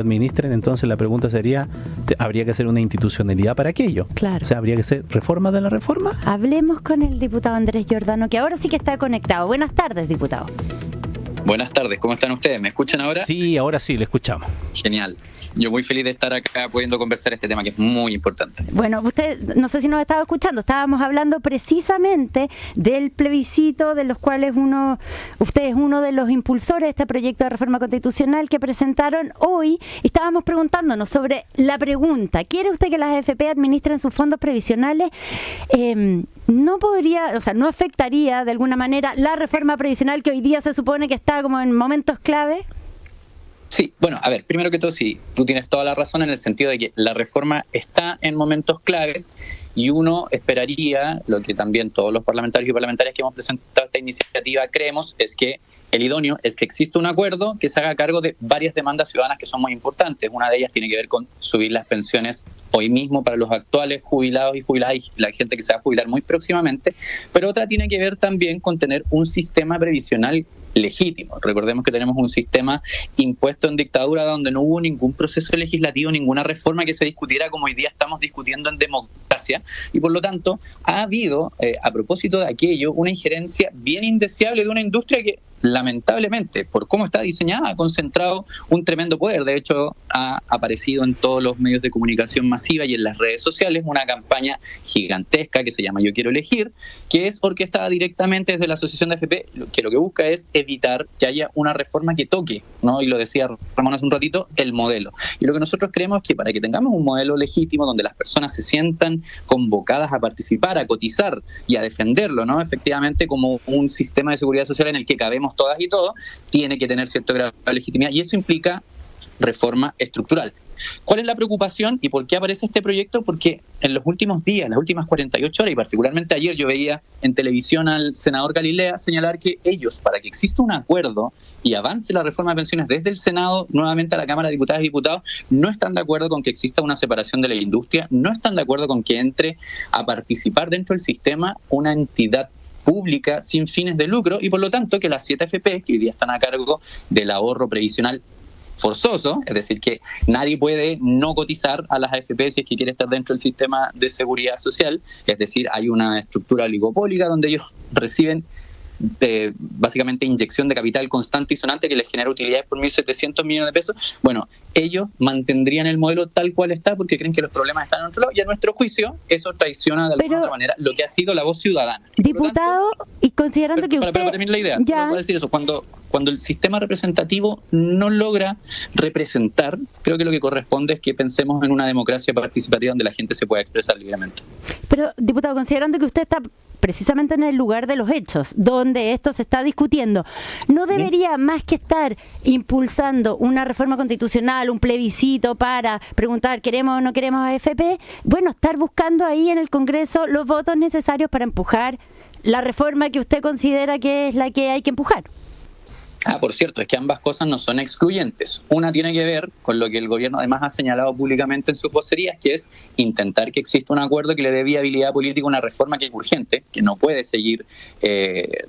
administren, entonces la pregunta sería, ¿habría que hacer una institucionalidad para aquello? Claro. O sea, ¿habría que hacer reforma de la reforma? Hablemos con el diputado Andrés Giordano, que ahora sí que está conectado. Buenas tardes, diputado. Buenas tardes, ¿cómo están ustedes? ¿Me escuchan ahora? Sí, ahora sí, le escuchamos. Genial. Yo muy feliz de estar acá pudiendo conversar este tema que es muy importante. Bueno, usted, no sé si nos estaba escuchando, estábamos hablando precisamente del plebiscito, de los cuales usted es uno de los impulsores de este proyecto de reforma constitucional que presentaron hoy. Estábamos preguntándonos sobre la pregunta, ¿quiere usted que las AFP administren sus fondos previsionales? No podría, o sea, no afectaría de alguna manera la reforma previsional que hoy día se supone que está como en momentos clave. Sí, bueno, a ver, primero que todo, sí, tú tienes toda la razón en el sentido de que la reforma está en momentos claves y uno esperaría, lo que también todos los parlamentarios y parlamentarias que hemos presentado esta iniciativa creemos, es que el idóneo es que exista un acuerdo que se haga cargo de varias demandas ciudadanas que son muy importantes. Una de ellas tiene que ver con subir las pensiones hoy mismo para los actuales jubilados y jubiladas y la gente que se va a jubilar muy próximamente, pero otra tiene que ver también con tener un sistema previsional legítimo. Recordemos que tenemos un sistema impuesto en dictadura donde no hubo ningún proceso legislativo, ninguna reforma que se discutiera como hoy día estamos discutiendo en democracia, y por lo tanto ha habido, a propósito de aquello, una injerencia bien indeseable de una industria que lamentablemente, por cómo está diseñada, ha concentrado un tremendo poder. De hecho, ha aparecido en todos los medios de comunicación masiva y en las redes sociales una campaña gigantesca que se llama Yo Quiero Elegir, que es orquestada directamente desde la Asociación de AFP, que lo que busca es evitar que haya una reforma que toque, ¿no? Y lo decía Ramón hace un ratito, el modelo. Y lo que nosotros creemos es que para que tengamos un modelo legítimo donde las personas se sientan convocadas a participar, a cotizar y a defenderlo, ¿no? Efectivamente, como un sistema de seguridad social en el que cabemos todas y todos, tiene que tener cierto grado de legitimidad y eso implica reforma estructural. ¿Cuál es la preocupación y por qué aparece este proyecto? Porque en los últimos días, las últimas 48 horas y particularmente ayer, yo veía en televisión al senador Galilea señalar que ellos, para que exista un acuerdo y avance la reforma de pensiones desde el Senado nuevamente a la Cámara de Diputadas y Diputados, no están de acuerdo con que exista una separación de la industria, no están de acuerdo con que entre a participar dentro del sistema una entidad pública sin fines de lucro y por lo tanto que las 7 AFP que hoy día están a cargo del ahorro previsional forzoso, es decir, que nadie puede no cotizar a las AFP si es que quiere estar dentro del sistema de seguridad social, es decir, hay una estructura oligopólica donde ellos reciben básicamente inyección de capital constante y sonante que les genera utilidades por 1.700 millones de pesos. Bueno, ellos mantendrían el modelo tal cual está porque creen que los problemas están en otro lado y a nuestro juicio eso traiciona de alguna otra manera lo que ha sido la voz ciudadana. Diputado, tanto, y considerando que usted... Para terminar la idea, solo puedo decir eso, cuando el sistema representativo no logra representar, creo que lo que corresponde es que pensemos en una democracia participativa donde la gente se pueda expresar libremente. Pero, diputado, considerando que usted está precisamente en el lugar de los hechos, donde esto se está discutiendo, ¿no debería más que estar impulsando una reforma constitucional, un plebiscito para preguntar ¿queremos o no queremos AFP? Bueno, estar buscando ahí en el Congreso los votos necesarios para empujar la reforma que usted considera que es la que hay que empujar. Por cierto, es que ambas cosas no son excluyentes. Una tiene que ver con lo que el gobierno además ha señalado públicamente en sus vocerías, que es intentar que exista un acuerdo que le dé viabilidad política a una reforma que es urgente, que no puede seguir,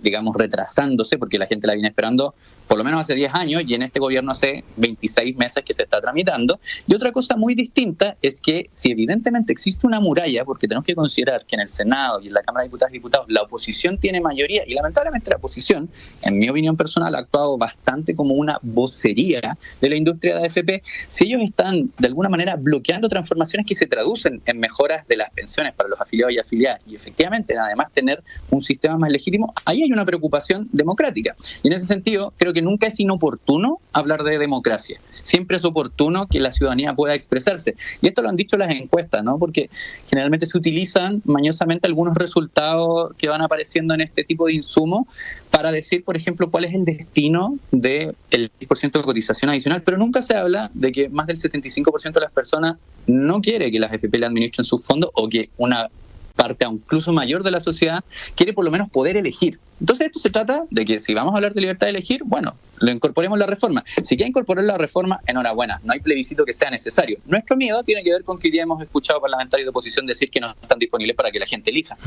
digamos, retrasándose, porque la gente la viene esperando por lo menos hace 10 años y en este gobierno hace 26 meses que se está tramitando. Y otra cosa muy distinta es que si evidentemente existe una muralla, porque tenemos que considerar que en el Senado y en la Cámara de Diputadas y Diputados la oposición tiene mayoría y lamentablemente la oposición, en mi opinión personal, ha actuado bastante como una vocería de la industria de AFP. Si ellos están de alguna manera bloqueando transformaciones que se traducen en mejoras de las pensiones para los afiliados y afiliadas y efectivamente además tener un sistema más legítimo, ahí hay una preocupación democrática. Y en ese sentido creo que nunca es inoportuno hablar de democracia. Siempre es oportuno que la ciudadanía pueda expresarse. Y esto lo han dicho las encuestas, ¿no? Porque generalmente se utilizan mañosamente algunos resultados que van apareciendo en este tipo de insumos para decir, por ejemplo, cuál es el destino del 10% de cotización adicional, pero nunca se habla de que más del 75% de las personas no quiere que las AFP le administren sus fondos o que una parte incluso mayor de la sociedad quiere por lo menos poder elegir. Entonces esto se trata de que si vamos a hablar de libertad de elegir, bueno, lo incorporemos en la reforma. Si quiere incorporar la reforma, enhorabuena, no hay plebiscito que sea necesario. Nuestro miedo tiene que ver con que hoy día hemos escuchado parlamentarios de oposición decir que no están disponibles para que la gente elija.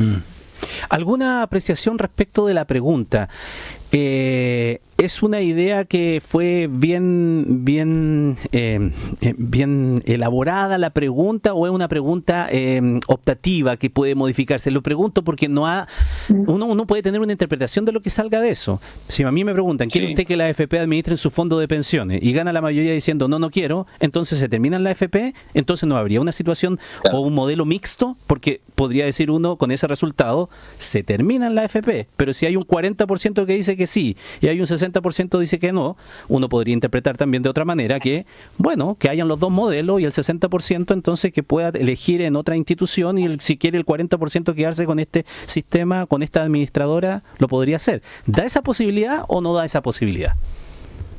¿Alguna apreciación respecto de la pregunta? ¿Es una idea que fue bien elaborada la pregunta, o es una pregunta optativa que puede modificarse? Lo pregunto porque uno puede tener una interpretación de lo que salga de eso. Si a mí me preguntan, ¿quiere usted que la AFP administre su fondo de pensiones? Y gana la mayoría diciendo no quiero, entonces se termina la AFP, entonces no habría una situación o un modelo mixto, porque podría decir uno con ese resultado, se termina la AFP, pero si hay un 40% que dice que sí y hay un 60% dice que no, uno podría interpretar también de otra manera que hayan los dos modelos y el 60% entonces que pueda elegir en otra institución, y si quiere el 40% quedarse con este sistema, con esta administradora, lo podría hacer. ¿Da esa posibilidad o no da esa posibilidad?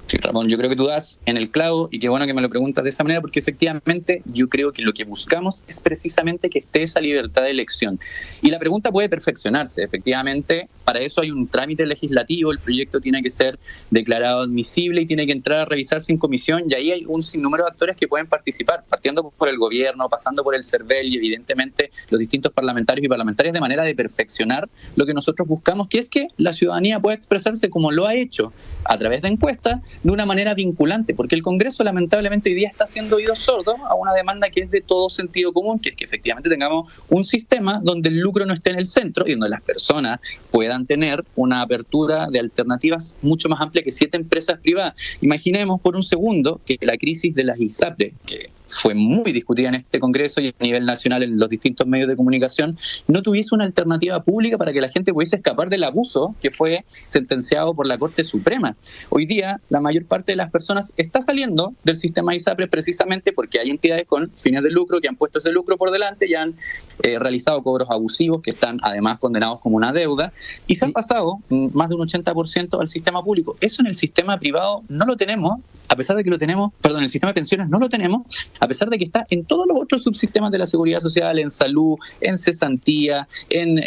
Sí, Ramón, yo creo que tú das en el clavo, y qué bueno que me lo preguntas de esa manera, porque efectivamente yo creo que lo que buscamos es precisamente que esté esa libertad de elección. Y la pregunta puede perfeccionarse, efectivamente, para eso hay un trámite legislativo, el proyecto tiene que ser declarado admisible y tiene que entrar a revisarse en comisión, y ahí hay un sinnúmero de actores que pueden participar, partiendo por el gobierno, pasando por el CERVEL y evidentemente los distintos parlamentarios y parlamentarias, de manera de perfeccionar lo que nosotros buscamos, que es que la ciudadanía pueda expresarse como lo ha hecho, a través de encuestas, de una manera vinculante, porque el Congreso lamentablemente hoy día está haciendo oídos sordos a una demanda que es de todo sentido común, que es que efectivamente tengamos un sistema donde el lucro no esté en el centro y donde las personas puedan tener una apertura de alternativas mucho más amplia que 7 empresas privadas. Imaginemos por un segundo que la crisis de las ISAPRE, que fue muy discutida en este Congreso y a nivel nacional en los distintos medios de comunicación, no tuviese una alternativa pública para que la gente pudiese escapar del abuso que fue sentenciado por la Corte Suprema. Hoy día, la mayor parte de las personas está saliendo del sistema ISAPRE precisamente porque hay entidades con fines de lucro que han puesto ese lucro por delante y han realizado cobros abusivos que están además condenados como una deuda, y se han pasado más de un 80% al sistema público. Eso en el sistema privado no lo tenemos, a pesar de que lo tenemos, en el sistema de pensiones no lo tenemos, a pesar de que está en todos los otros subsistemas de la seguridad social, en salud, en cesantía, en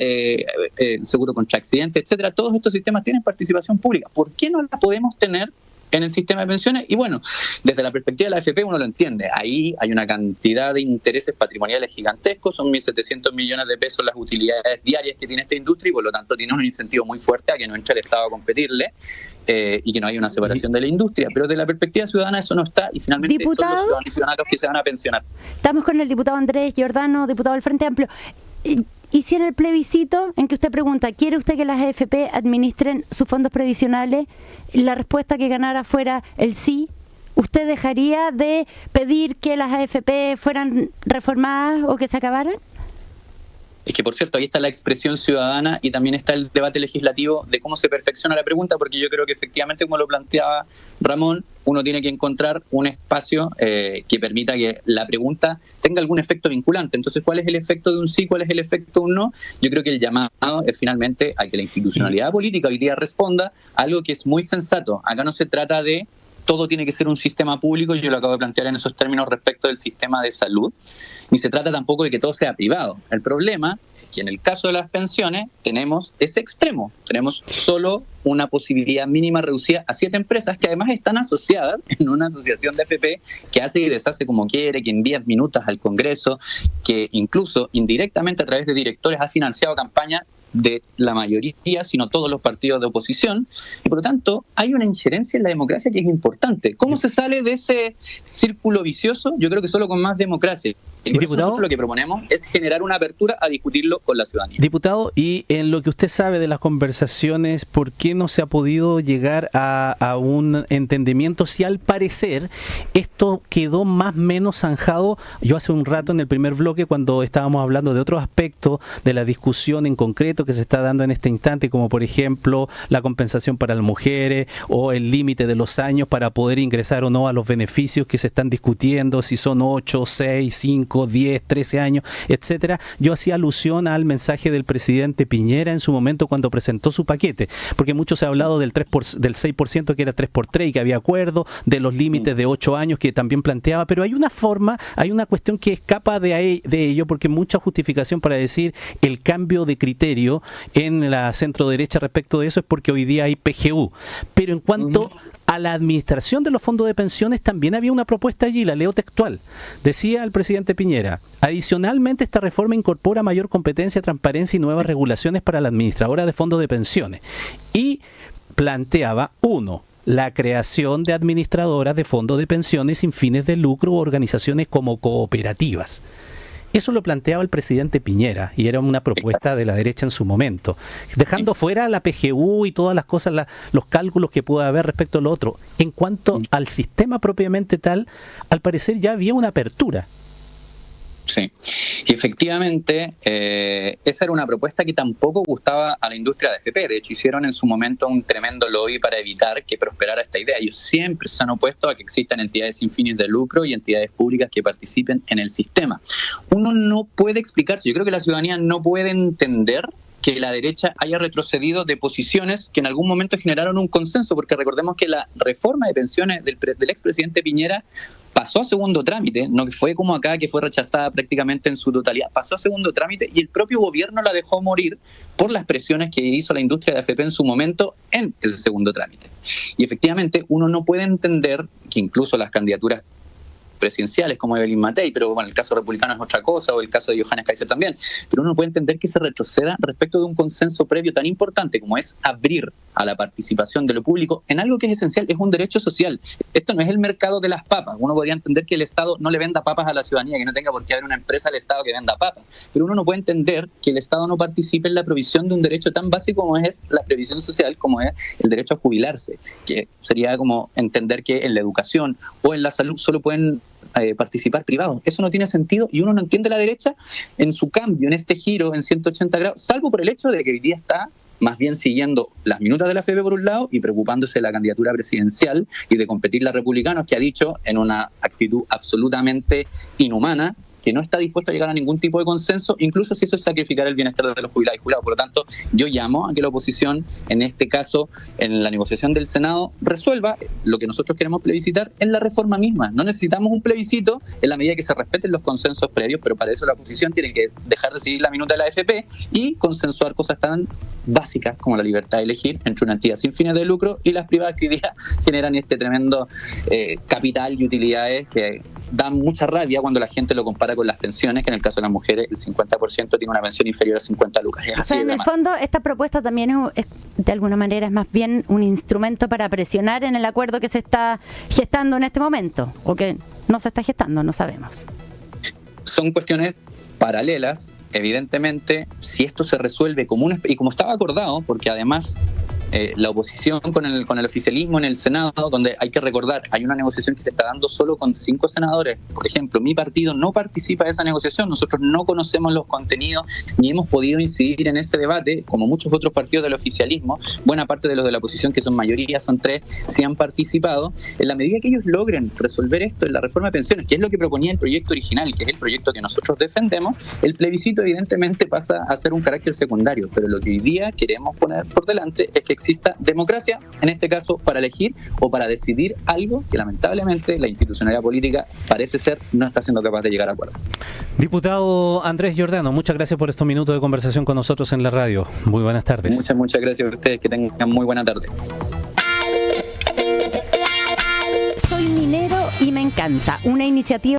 seguro contra accidente, etcétera. Todos estos sistemas tienen participación pública. ¿Por qué no la podemos tener en el sistema de pensiones? Y bueno, desde la perspectiva de la AFP uno lo entiende. Ahí hay una cantidad de intereses patrimoniales gigantescos, son 1.700 millones de pesos las utilidades diarias que tiene esta industria, y por lo tanto tiene un incentivo muy fuerte a que no entre el Estado a competirle y que no haya una separación de la industria. Pero desde la perspectiva ciudadana eso no está, y finalmente son los ciudadanos y ciudadanas que se van a pensionar. Estamos con el diputado Andrés Giordano, diputado del Frente Amplio. Y si en el plebiscito en que usted pregunta, ¿quiere usted que las AFP administren sus fondos previsionales? La respuesta que ganara fuera el sí, ¿usted dejaría de pedir que las AFP fueran reformadas o que se acabaran? Es que, por cierto, ahí está la expresión ciudadana y también está el debate legislativo de cómo se perfecciona la pregunta, porque yo creo que efectivamente, como lo planteaba Ramón, uno tiene que encontrar un espacio que permita que la pregunta tenga algún efecto vinculante. Entonces, ¿cuál es el efecto de un sí? ¿Cuál es el efecto de un no? Yo creo que el llamado es finalmente a que la institucionalidad política hoy día responda a algo que es muy sensato. Acá no se trata de todo tiene que ser un sistema público, yo lo acabo de plantear en esos términos respecto del sistema de salud, ni se trata tampoco de que todo sea privado. El problema es que en el caso de las pensiones tenemos ese extremo, tenemos solo una posibilidad mínima reducida a 7 empresas que además están asociadas en una asociación de AFP que hace y deshace como quiere, que envía minutas al Congreso, que incluso indirectamente a través de directores ha financiado campañas de la mayoría, sino todos los partidos de oposición, y por lo tanto hay una injerencia en la democracia que es importante. ¿Cómo se sale de ese círculo vicioso? Yo creo que solo con más democracia. Y por eso nosotros lo que proponemos es generar una apertura a discutirlo con la ciudadanía. Diputado, y en lo que usted sabe de las conversaciones, ¿por qué no se ha podido llegar a un entendimiento? Si al parecer esto quedó más o menos zanjado, yo hace un rato en el primer bloque, cuando estábamos hablando de otros aspectos de la discusión en concreto que se está dando en este instante, como por ejemplo la compensación para las mujeres o el límite de los años para poder ingresar o no a los beneficios que se están discutiendo, si son 8, 6, 5, 10, 13 años, etcétera. Yo hacía alusión al mensaje del presidente Piñera en su momento cuando presentó su paquete, porque mucho se ha hablado del 6% que era 3x3 y que había acuerdo, de los límites de 8 años que también planteaba, pero hay una forma, hay una cuestión que escapa de ello, porque mucha justificación para decir el cambio de criterio en la centro derecha respecto de eso es porque hoy día hay PGU, pero en cuanto a la administración de los fondos de pensiones también había una propuesta allí, la leo textual. Decía el presidente Piñera: adicionalmente esta reforma incorpora mayor competencia, transparencia y nuevas regulaciones para la administradora de fondos de pensiones. Y planteaba, uno, la creación de administradoras de fondos de pensiones sin fines de lucro o organizaciones como cooperativas. Eso lo planteaba el presidente Piñera y era una propuesta de la derecha en su momento, dejando fuera la PGU y todas las cosas, los cálculos que pueda haber respecto a lo otro. En cuanto al sistema propiamente tal, al parecer ya había una apertura. Sí, y efectivamente esa era una propuesta que tampoco gustaba a la industria de AFP. De hecho, hicieron en su momento un tremendo lobby para evitar que prosperara esta idea. Ellos siempre se han opuesto a que existan entidades sin fines de lucro y entidades públicas que participen en el sistema. Uno no puede explicarse, yo creo que la ciudadanía no puede entender que la derecha haya retrocedido de posiciones que en algún momento generaron un consenso, porque recordemos que la reforma de pensiones del expresidente Piñera pasó a segundo trámite, no fue como acá que fue rechazada prácticamente en su totalidad, pasó a segundo trámite y el propio gobierno la dejó morir por las presiones que hizo la industria de AFP en su momento en el segundo trámite. Y efectivamente uno no puede entender que incluso las candidaturas presidenciales como Evelyn Matei, pero bueno, el caso republicano es otra cosa, o el caso de Johannes Kaiser también, pero uno puede entender que se retroceda respecto de un consenso previo tan importante como es abrir a la participación de lo público en algo que es esencial, es un derecho social. Esto no es el mercado de las papas. Uno podría entender que el Estado no le venda papas a la ciudadanía, que no tenga por qué haber una empresa del Estado que venda papas, pero uno no puede entender que el Estado no participe en la provisión de un derecho tan básico como es la previsión social, como es el derecho a jubilarse, que sería como entender que en la educación o en la salud solo pueden participar privados. Eso no tiene sentido y uno no entiende la derecha en su cambio, en este giro en 180 grados, salvo por el hecho de que hoy día está más bien siguiendo las minutas de la AFP por un lado y preocupándose de la candidatura presidencial y de competir la Republicanos, que ha dicho en una actitud absolutamente inhumana que no está dispuesto a llegar a ningún tipo de consenso, incluso si eso es sacrificar el bienestar de los jubilados y jubilados. Por lo tanto, yo llamo a que la oposición, en este caso, en la negociación del Senado, resuelva lo que nosotros queremos plebiscitar en la reforma misma. No necesitamos un plebiscito en la medida que se respeten los consensos previos, pero para eso la oposición tiene que dejar de seguir la minuta de la AFP y consensuar cosas tan básicas como la libertad de elegir entre una entidad sin fines de lucro y las privadas que hoy día generan este tremendo capital y utilidades que dan mucha rabia cuando la gente lo compara con las pensiones, que en el caso de las mujeres el 50% tiene una pensión inferior a 50 lucas. Es o sea, en el fondo esta propuesta también es, de alguna manera es más bien un instrumento para presionar en el acuerdo que se está gestando en este momento, o que no se está gestando, no sabemos. Son cuestiones paralelas, evidentemente, si esto se resuelve como y como estaba acordado, porque además la oposición con el oficialismo en el Senado, donde hay que recordar, hay una negociación que se está dando solo con 5 senadores. Por ejemplo, mi partido no participa de esa negociación, nosotros no conocemos los contenidos ni hemos podido incidir en ese debate, como muchos otros partidos del oficialismo. Buena parte de los de la oposición, que son mayoría, son 3, sí han participado. En la medida que ellos logren resolver esto en la reforma de pensiones, que es lo que proponía el proyecto original, que es el proyecto que nosotros defendemos, el plebiscito evidentemente pasa a ser un carácter secundario, pero lo que hoy día queremos poner por delante es que exista democracia, en este caso para elegir o para decidir algo que lamentablemente la institucionalidad política parece ser no está siendo capaz de llegar a acuerdo. Diputado Andrés Giordano, muchas gracias por estos minutos de conversación con nosotros en la radio. Muy buenas tardes. Muchas gracias a ustedes, que tengan muy buena tarde. Soy minero y me encanta, una iniciativa